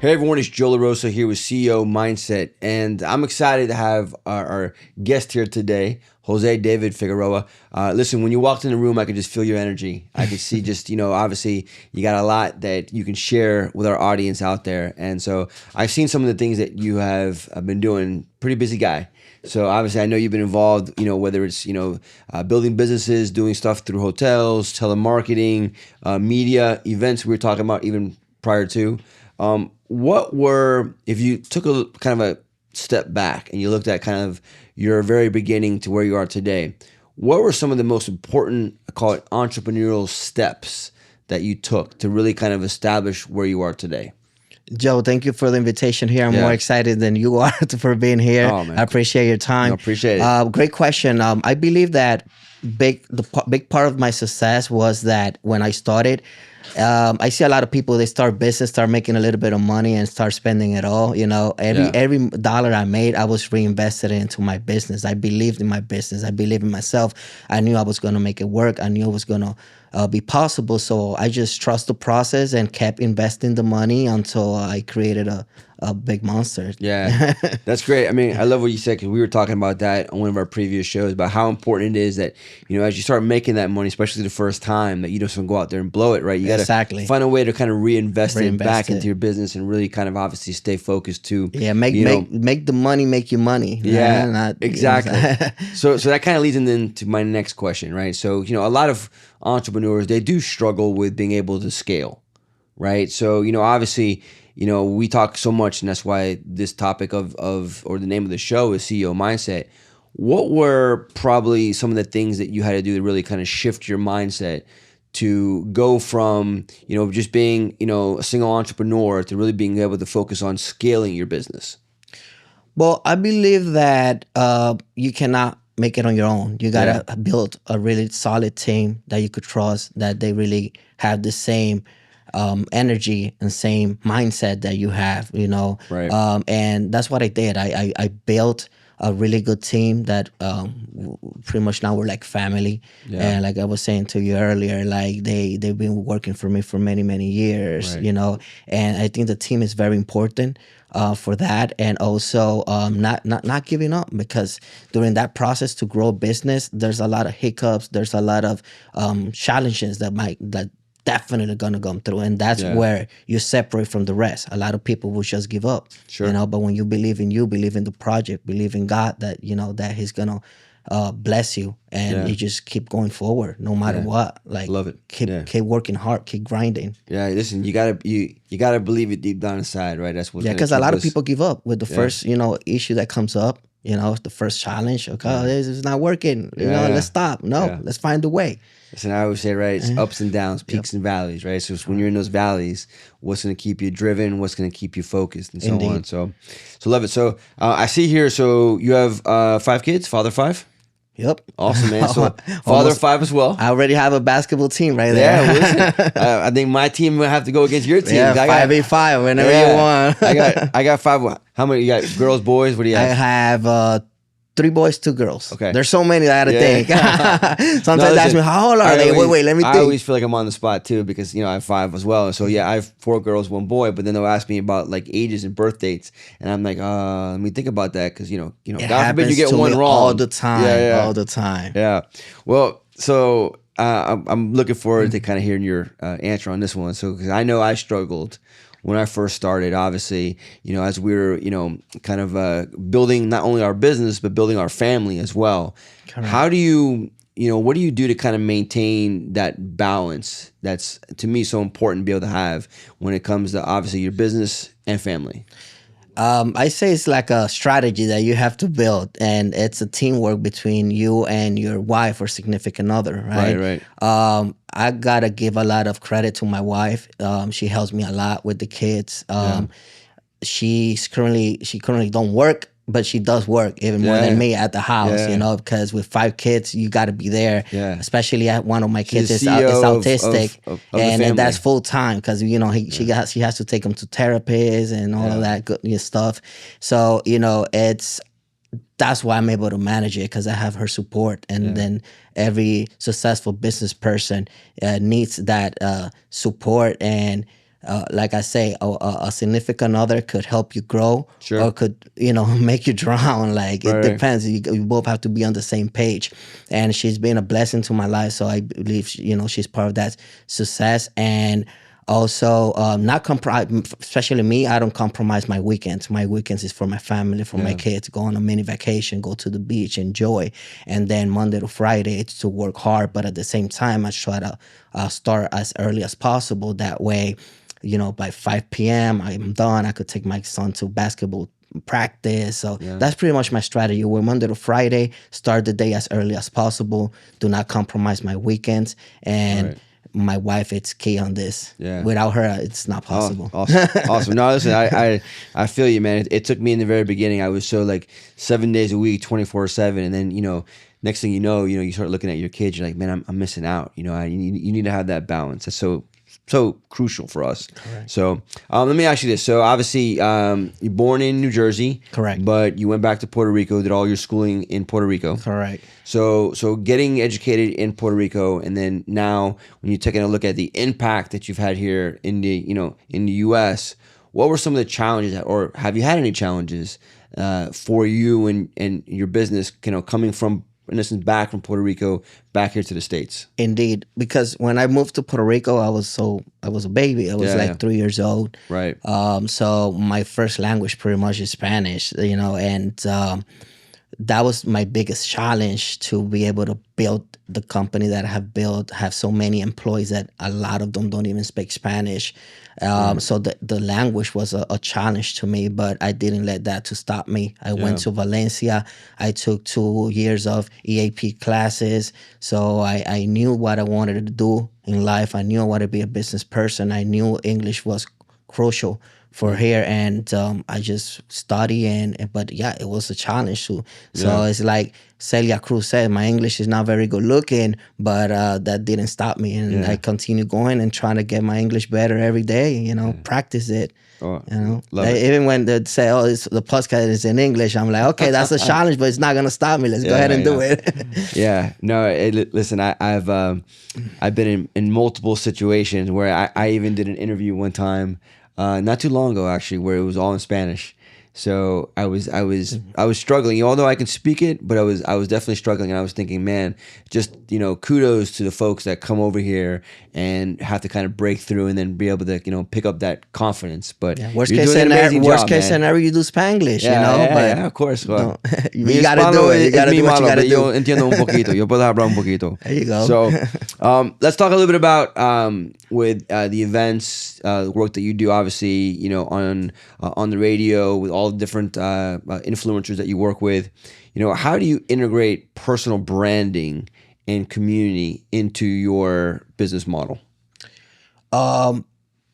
Hey everyone, it's Joe Rosa here with CEO Mindset, and I'm excited to have our guest here today, Jose David Figueroa. Listen, when you walked in the room, I could just feel your energy. I could see just, obviously you got a lot that you can share with our audience out there. And so I've seen some of the things that you have been doing. Pretty busy guy. So obviously I know you've been involved, whether it's, building businesses, doing stuff through hotels, telemarketing, media, events we were talking about even prior to. What were, if you took a kind of a step back and you looked at kind of your very beginning to where you are today, what were some of the most important, I call it entrepreneurial steps that you took to really kind of establish where you are today? Joe, thank you for the invitation here. I'm more excited than you are for being here. Oh, man. I appreciate your time. No, appreciate it. Great question. I believe that big part of my success was that when I started, I see a lot of people, they start business, start making a little bit of money and start spending it all. Every dollar I made, I was reinvested into my business. I believed in my business. I believed in myself. I knew I was going to make it work. I knew it was going to be possible. So I just trust the process and kept investing the money until I created a big monster. Yeah, that's great. I mean, I love what you said, because we were talking about that on one of our previous shows about how important it is that, as you start making that money, especially the first time, that you don't go out there and blow it, right? You got to find a way to kind of reinvest it back into your business and really kind of obviously stay focused too. Yeah, make the money make you money. Yeah, exactly. So that kind of leads into my next question, right? So, a lot of entrepreneurs, they do struggle with being able to scale, right? So, obviously, we talk so much, and that's why this topic or the name of the show is CEO Mindset. What were probably some of the things that you had to do to really kind of shift your mindset to go from, just being, a single entrepreneur to really being able to focus on scaling your business? Well, I believe that you cannot make it on your own. You got to build a really solid team that you could trust, that they really have the same energy and same mindset that you have, Right. And that's what I did. I built a really good team that pretty much now we're like family. And like I was saying to you earlier, like they've been working for me for many years, Right. And I think the team is very important for that, and also not giving up, because during that process to grow a business, there's a lot of hiccups, there's a lot of challenges that definitely gonna come through, and that's where you separate from the rest. A lot of people will just give up, but when you believe in the project, believe in God that that He's gonna bless you, and you just keep going forward no matter what. Like, love it. Keep working hard, keep grinding. Yeah, listen, you gotta believe it deep down inside, right? That's what. Because a lot of people give up with the first issue that comes up. The first challenge. Okay, this is not working. Let's stop. No, let's find a way. Listen, I always say, right, it's ups and downs, peaks and valleys, right? So it's when you're in those valleys, what's going to keep you driven, what's going to keep you focused, and so on. So love it. So I see here, so you have 5 kids, father 5? Yep. Awesome, man. So father 5 as well. I already have a basketball team right there. Yeah, listen, I think my team will have to go against your team. Yeah, 5v5 whenever you want. I got 5. How many? You got girls, boys? What do you have? I have 3 boys, 2 girls. Okay. There's so many that I gotta think. Sometimes they ask me, how old are they? Wait, let me think. I always feel like I'm on the spot too, because I have 5 as well. So I have 4 girls, 1 boy. But then they'll ask me about like ages and birth dates, and I'm like, let me think about that, because God forbid you get one wrong. All the time. Yeah. All the time. Yeah. Well, so I'm looking forward to kind of hearing your answer on this one. So, because I know I struggled when I first started, obviously, as we were, kind of building not only our business, but building our family as well. Correct. How do you, what do you do to kind of maintain that balance that's, to me, so important to be able to have when it comes to, obviously, your business and family? I say it's like a strategy that you have to build, and it's a teamwork between you and your wife or significant other, right? Right. I gotta give a lot of credit to my wife. She helps me a lot with the kids. She currently don't work, but she does work even more than me at the house, because with 5 kids, you got to be there. Yeah. Especially one of my kids is CEO autistic, of the and family. that's full time, because she has to take him to therapists and all of that good stuff. So that's why I'm able to manage it, because I have her support, and then every successful business person needs that support and like I say, a significant other could help you grow, Sure. or could, make you drown. Like, it Right, right. depends. You both have to be on the same page. And she's been a blessing to my life, so I believe she's part of that success. And also, not compromise. Especially me, I don't compromise my weekends. My weekends is for my family, for my Yeah. kids. Go on a mini vacation, go to the beach, enjoy. And then Monday to Friday, it's to work hard, but at the same time, I try to start as early as possible. That way, by 5 p.m. I'm done. I could take my son to basketball practice. So Yeah. that's pretty much my strategy. We're Monday to Friday, start the day as early as possible. Do not compromise my weekends. And Right. my wife, it's key on this. Yeah. Without her, it's not possible. Oh, awesome. Awesome. No, listen, I feel you, man. It took me in the very beginning. I was so like 7 days a week, 24/7. And then, next thing you know, you start looking at your kids. You're like, man, I'm missing out. You need to have that balance. That's so crucial for us. Correct. So let me ask you this. So obviously, you're born in New Jersey. Correct. But you went back to Puerto Rico, did all your schooling in Puerto Rico. Correct. So getting educated in Puerto Rico, and then now when you're taking a look at the impact that you've had here in the U.S., what were some of the challenges, or have you had any challenges for you and your business, coming from, in essence, back from Puerto Rico back here to the States? Indeed, because when I moved to Puerto Rico, I was a baby. I was Yeah. 3 years old. Right. So my first language pretty much is Spanish, and that was my biggest challenge, to be able to build the company that I have built, have so many employees that a lot of them don't even speak Spanish. So the language was a challenge to me, but I didn't let that to stop me. I went to Valencia. I took 2 years of EAP classes. So I knew what I wanted to do in life. I knew I wanted to be a business person. I knew English was crucial for here, and I just study, but yeah, it was a challenge too. So it's like Celia Cruz said, my English is not very good looking, but that didn't stop me, and I continue going and trying to get my English better every day. Practice it. Oh, love Like, it. even when they say, "Oh, the podcast is in English," I'm like, "Okay, that's a challenge, but it's not gonna stop me. Let's go ahead and do it." Yeah. No, listen, I've been in multiple situations where I even did an interview one time, not too long ago actually, where it was all in Spanish. So I was struggling, although I can speak it, but I was definitely struggling, and I was thinking, man, just kudos to the folks that come over here and have to kind of break through and then be able to pick up that confidence. But Worst you're case doing an scenario, amazing worst job, case man. scenario, you do Spanglish, Yeah, but yeah, of course. Well, you gotta do it. You gotta do what you gotta Yo do. entiendo un poquito. Yo puedo hablar un poquito. There you go. So, let's talk a little bit about with the events, the work that you do. Obviously, on the radio with all the different influencers that you work with. How do you integrate personal branding and community into your business model?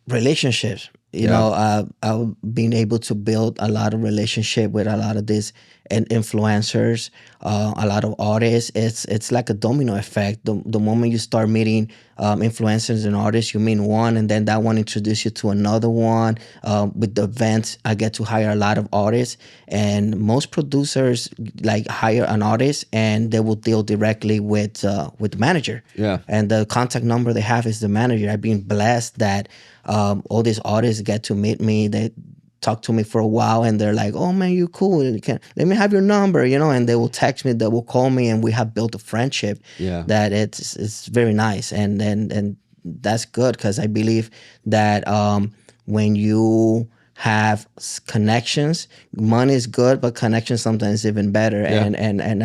Relationships. I've been able to build a lot of relationship with a lot of these influencers, a lot of artists. It's like a domino effect. The moment you start meeting influencers and artists, you meet one, and then that one introduces you to another one. With the events, I get to hire a lot of artists, and most producers like hire an artist, and they will deal directly with the manager. Yeah. And the contact number they have is the manager. I've been blessed that all these artists get to meet me. They talk to me for a while, and they're like, "Oh man, you cool. Let me have your number," and they will text me, they will call me, and we have built a friendship. Yeah. That it's very nice, and that's good, because I believe that when you have connections, money is good, but connections sometimes even better. Yeah. And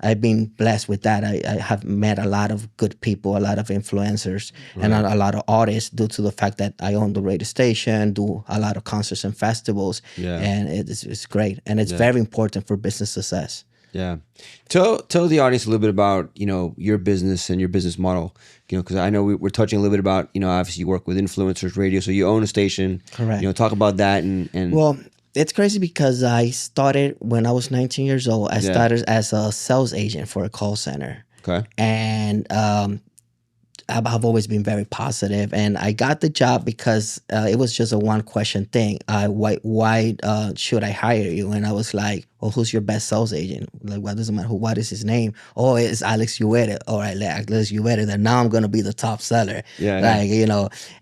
I've been blessed with that. I have met a lot of good people, a lot of influencers, and a lot of artists, due to the fact that I own the radio station, do a lot of concerts and festivals. Yeah. And it's great. And it's very important for business success. Yeah. Tell the audience a little bit about, your business and your business model, because I know we're touching a little bit about, obviously you work with influencers radio, so you own a station. Correct. Talk about that and Well, it's crazy because I started when I was 19 years old. I started as a sales agent for a call center. Okay. And I've always been very positive, and I got the job because it was just a one question thing. Why should I hire you? And I was like, well, who's your best sales agent? Like, what doesn't matter what is his name? Oh, it's Alex Uwere. All right, Alex Uwere. Then now I'm gonna be the top seller. Yeah. Like,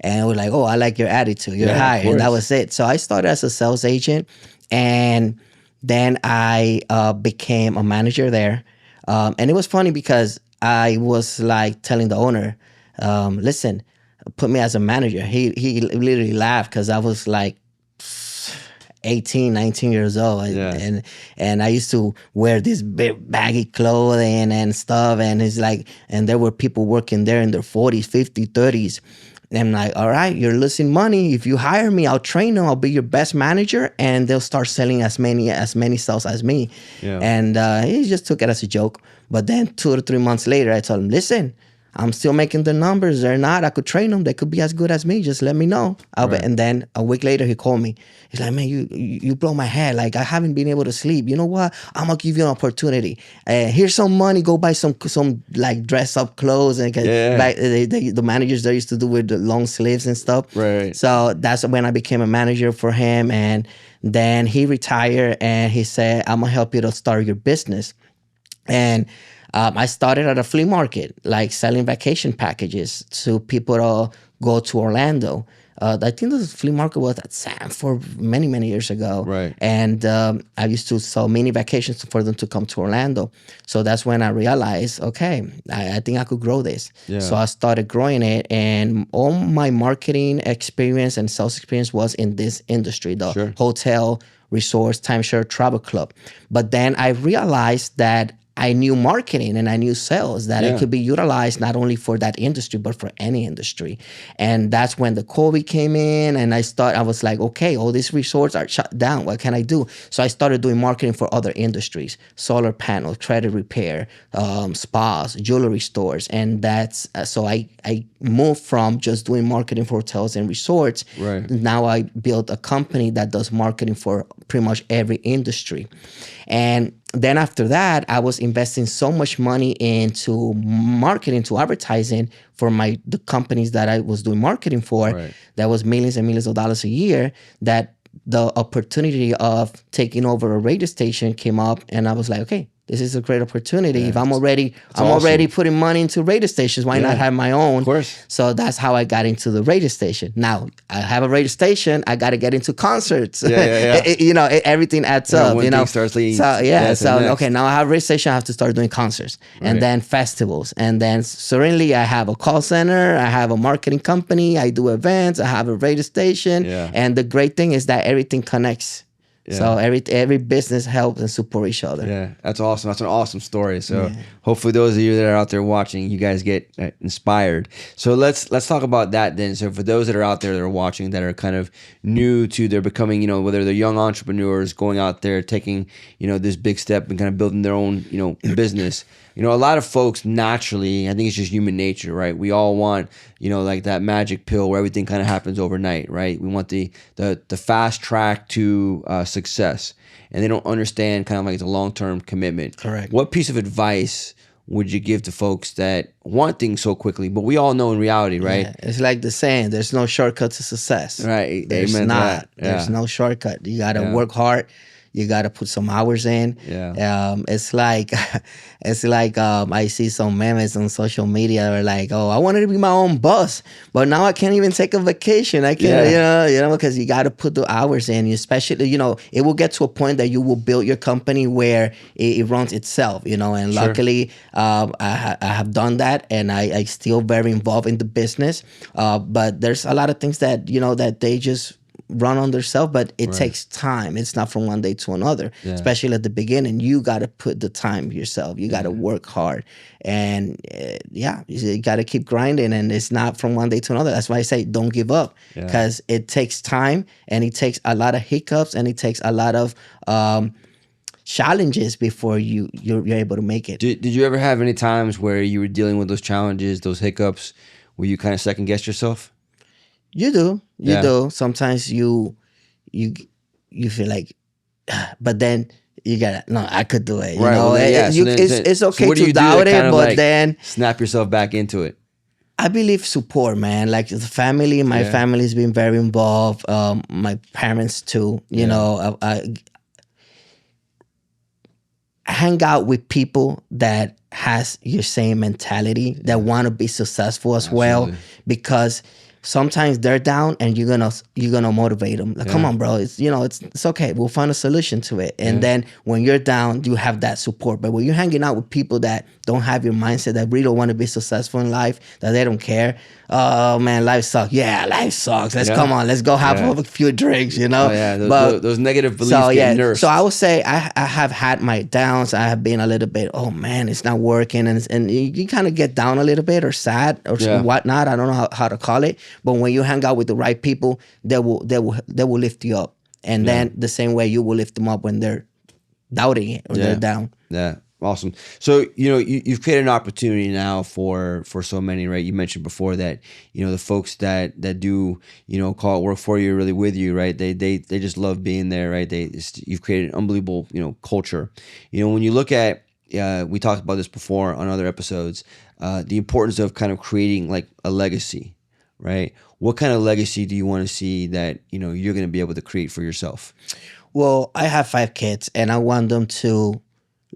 and we're like, oh, I like your attitude. You're Yeah, of hired, and that course. was it. So I started as a sales agent, and then I became a manager there. And it was funny because I was like telling the owner, listen, put me as a manager. He literally laughed because I was like 18, 19 years old. Yeah. And I used to wear this big baggy clothing and stuff. And it's like, and there were people working there in their 40s, 50s, 30s. And I'm like, all right, you're losing money. If you hire me, I'll train them. I'll be your best manager, and they'll start selling as many sales as me. Yeah. And he just took it as a joke. But then 2 or 3 months later, I told him, listen, I'm still making the numbers. They're not. I could train them. They could be as good as me. Just let me know. Right. And then a week later, he called me. He's like, man, you blow my head. Like, I haven't been able to sleep. You know what? I'm gonna give you an opportunity. Here's some money. Go buy some like dress up clothes. And back, the managers there used to do with the long sleeves and stuff. Right. So that's when I became a manager for him. And then he retired, and he said, I'm gonna help you to start your business. And I started at a flea market, like selling vacation packages to people to go to Orlando. I think the flea market was at Sanford many, many years ago. Right. And I used to sell mini vacations for them to come to Orlando. So that's when I realized, okay, I think I could grow this. Yeah. So I started growing it, and all my marketing experience and sales experience was in this industry, the hotel, resorts, timeshare, travel club. But then I realized that I knew marketing and I knew sales, that it could be utilized not only for that industry, but for any industry. And that's when the COVID came in, and I was like, okay, all these resorts are shut down. What can I do? So I started doing marketing for other industries, solar panels, credit repair, spas, jewelry stores. And that's, so I moved from just doing marketing for hotels and resorts. Right. Now I built a company that does marketing for pretty much every industry. And then after that, I was investing so much money into marketing, to advertising for the companies that I was doing marketing for. Right. That was millions and millions of dollars a year, that the opportunity of taking over a radio station came up, and I was like, okay, this is a great opportunity. If I'm already putting money into radio stations, why not have my own? Of course. So that's how I got into the radio station. Now I have a radio station. I got to get into concerts. Everything adds up. One thing starts leading. Okay, now I have a radio station. I have to start doing concerts, and then festivals, and then certainly I have a call center. I have a marketing company. I do events. I have a radio station, and the great thing is that everything connects. Yeah. So every business helps and support each other. Yeah, that's awesome. That's an awesome story. So hopefully those of you that are out there watching, you guys get inspired. So let's talk about that then. So for those that are out there that are watching, that are kind of new to, they're becoming, whether they're young entrepreneurs going out there, taking, this big step and kind of building their own, business. A lot of folks naturally, I think it's just human nature, right? We all want, like that magic pill where everything kind of happens overnight, right? We want the fast track to success, and they don't understand kind of like the long-term commitment. Correct. What piece of advice would you give to folks that want things so quickly? But we all know in reality, right? Yeah, it's like the saying, there's no shortcut to success. Right. There's Amen not. to that. Yeah. There's no shortcut. You got to work hard. You got to put some hours in. Yeah. It's like I see some memes on social media that are like, oh, I wanted to be my own boss, but now I can't even take a vacation. I can't, because you got to put the hours in. Especially, it will get to a point that you will build your company where it runs itself. And luckily, I have done that, and I still very involved in the business. But there's a lot of things that that they just run on themselves, but it takes time. It's not from one day to another, especially at the beginning. You got to put the time yourself. You got to work hard, and you got to keep grinding, and it's not from one day to another. That's why I say don't give up, because it takes time, and it takes a lot of hiccups, and it takes a lot of challenges before you're able to make it. Did you ever have any times where you were dealing with those challenges, those hiccups, where you kind of second guessed yourself? You do. You do. Sometimes you feel like, but then you gotta, no, I could do it. You know, Well, it's okay to doubt it, but like then snap yourself back into it. I believe support, man. Like the family, my Yeah. family's been very involved. My parents too. You Yeah. know, I hang out with people that has your same mentality that want to be successful as well, Absolutely. because sometimes they're down and you're gonna motivate them. Like, come Yeah. on, bro. It's okay. We'll find a solution to it. And Yeah. then when you're down, you have that support. But when you're hanging out with people that don't have your mindset, that really don't want to be successful in life, that they don't care. Oh man, life sucks. Yeah, life sucks. Let's Yeah. come on. Let's go have Yeah. a few drinks. Oh yeah, But those negative beliefs so get yeah, nursed. so I would say I have had my downs. I have been a little bit, oh man, it's not working, and you kind of get down a little bit or sad or Yeah. whatnot. I don't know how to call it, but when you hang out with the right people, they will lift you up, and then the same way you will lift them up when they're doubting it or Yeah. they're down. Yeah, awesome. So you've created an opportunity now for so many, right? You mentioned before that the folks that do call it work for you, really with you, right? They just love being there, right? You've created an unbelievable culture. When you look at we talked about this before on other episodes, the importance of kind of creating like a legacy, right? What kind of legacy do you want to see that you're going to be able to create for yourself? Well, I have 5 kids, and I want them to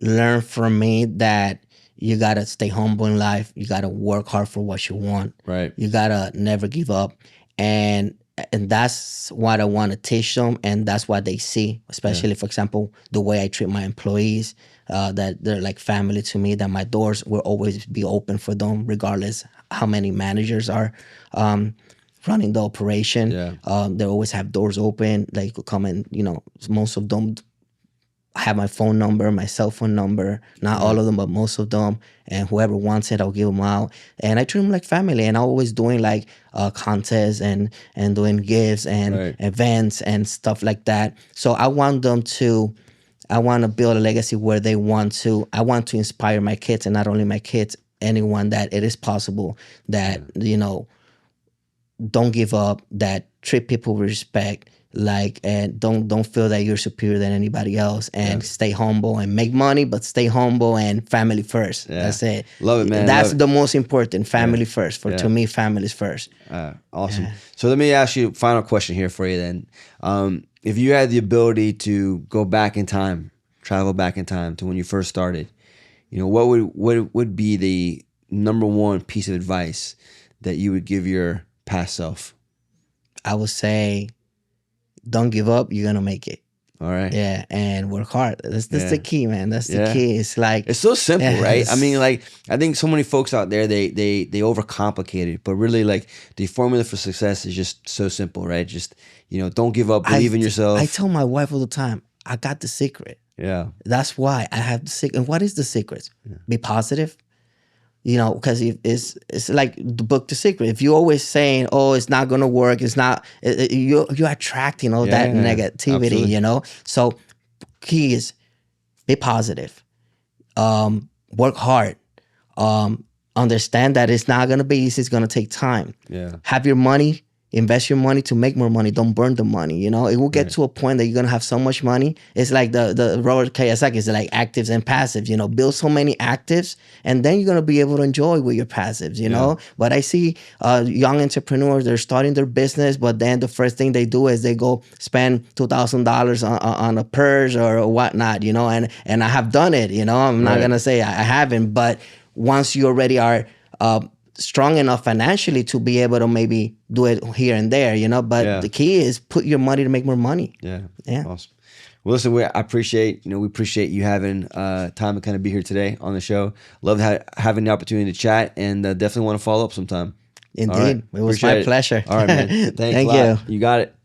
learn from me that you gotta stay humble in life. You gotta work hard for what you want. Right. You gotta never give up, and that's what I want to teach them, and that's what they see. Especially, for example, the way I treat my employees, that they're like family to me. That my doors will always be open for them, regardless how many managers are running the operation. Yeah. They always have doors open. They could come and most of them have my phone number, my cell phone number. Not all of them, but most of them. And whoever wants it, I'll give them out. And I treat them like family. And I'm always doing like contests and doing gifts and events and stuff like that. So I want to build a legacy where I want to inspire my kids, and not only my kids, anyone, that it is possible, that don't give up, that treat people with respect, like, and don't feel that you're superior than anybody else, and stay humble and make money, but stay humble and family first. That's it. Love it, man. That's the most important. Family first. To me, family is first. Awesome. So let me ask you a final question here for you then. If you had the ability to go back in time, travel back in time to when you first started, what would be the number one piece of advice that you would give your past self? I would say, don't give up. You're gonna make it. All right. Yeah, and work hard. That's the key, man. That's the key. It's like, it's so simple, right? I mean, like, I think so many folks out there, they overcomplicate it, but really, like, the formula for success is just so simple, right? Just don't give up, believe in yourself. I tell my wife all the time, I got the secret. Yeah. That's why I have the secret. And what is the secret? Be positive. Because it's like the book The Secret. If you're always saying, "Oh, it's not gonna work," it's not. You're attracting all that negativity. Absolutely. So key is be positive. Work hard. Understand that it's not gonna be easy. It's gonna take time. Yeah. Have your money. Invest your money to make more money. Don't burn the money. It will get to a point that you're gonna have so much money. It's like the Robert Kiyosaki is like actives and passives. Build so many actives, and then you're gonna be able to enjoy with your passives. But I see young entrepreneurs, they're starting their business, but then the first thing they do is they go spend $2,000 on a purse or whatnot. And I have done it. I'm not gonna say I haven't, but once you already are strong enough financially to be able to maybe do it here and there, but the key is put your money to make more money. Yeah. Yeah. Awesome. Well, listen, we appreciate you having time to kind of be here today on the show. Love having the opportunity to chat, and definitely want to follow up sometime. Indeed. It was my pleasure. All right, man. Thanks Thank a lot. you. You got it.